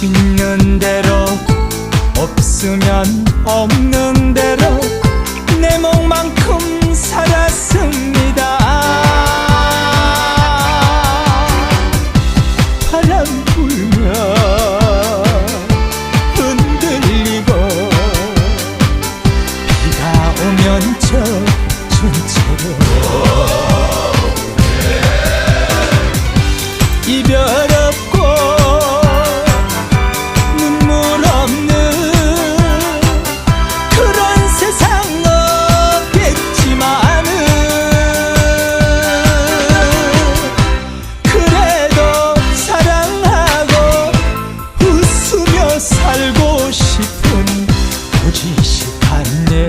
있는 대로 없으면 없는 대로 내 몫만큼 살았습니다. 바람 불면 흔들리고 비가 오면 젖은 채로 이별 없고 눈물 없는 그런 세상 없겠지만은 그래도 사랑하고 웃으며 살고 싶은 고지식한 내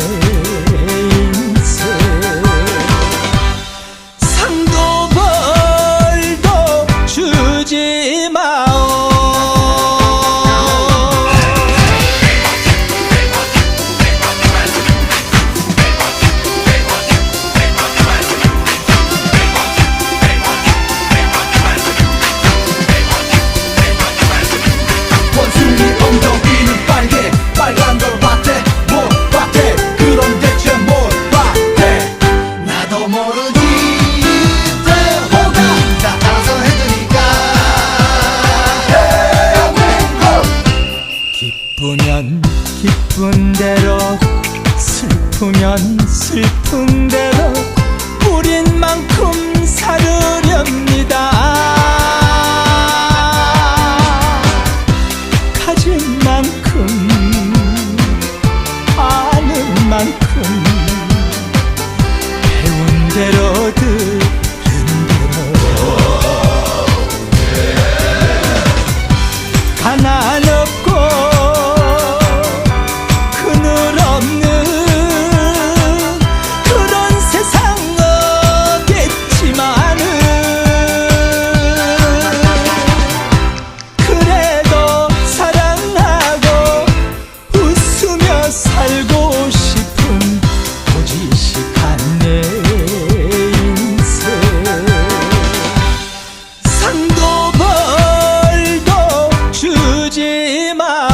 인생. 상도 벌도 주지 마오. 원숭이 엉덩이는 빨개 빨간 걸 봤대 못 봤대 그럼 대체 뭘 봤대 나도 모르지 대호가 다 알아서 해주니까 기쁘면 기쁜 대로 슬프면 슬픈 대로 우린 만큼 살으렵니다. 가진 만큼 아는 만큼 배운 대로 들은 대로 가난 없고 그늘 없는 그런 세상 없겠지만은 그래도 사랑하고 웃으며 살고 싶은 고지식한 내 인생. 상도 벌도 주지 마오.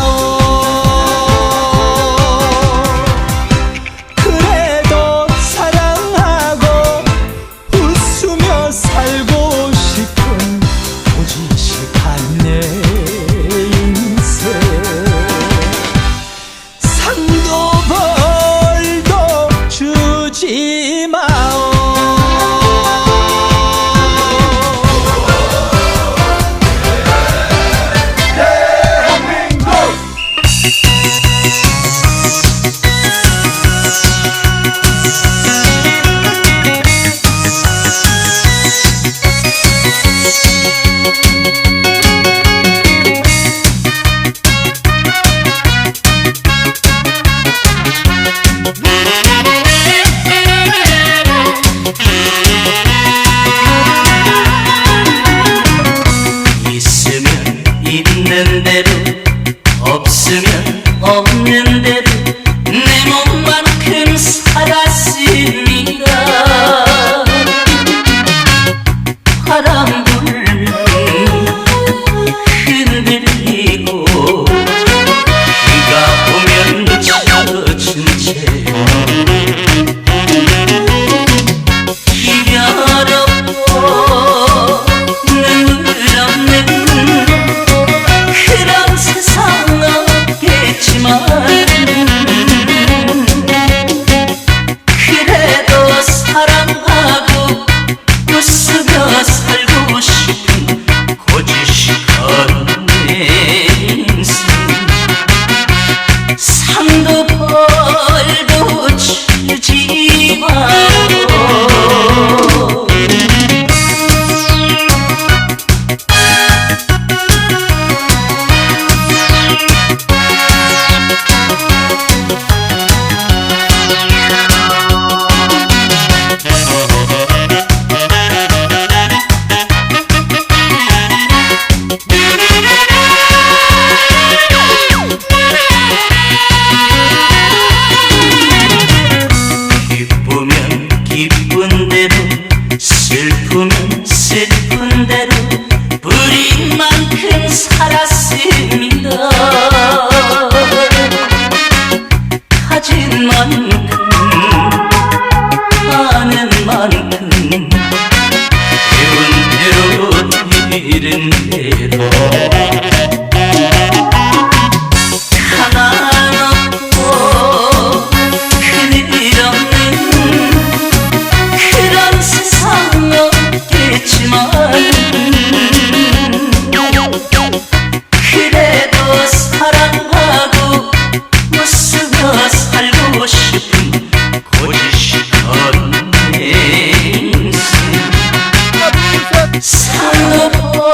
그래도 사랑하고 웃으며 살고 싶은 고지식한 내 인생. 상도 벌도 주지 마오. 있으면 있는 대로 없으면 없는 대로 내 몸만큼 살았습니다. 바람 불면 흔들리고 비가 오면 젖은 채로 이별 없고 눈물 없는 그런 세상 없겠지만 그래도 사랑하고 웃으며 살고 싶은 고지식한 내 있지만 그래도 사랑하고 웃으며 살고 싶은 고지식한 내 인생 상도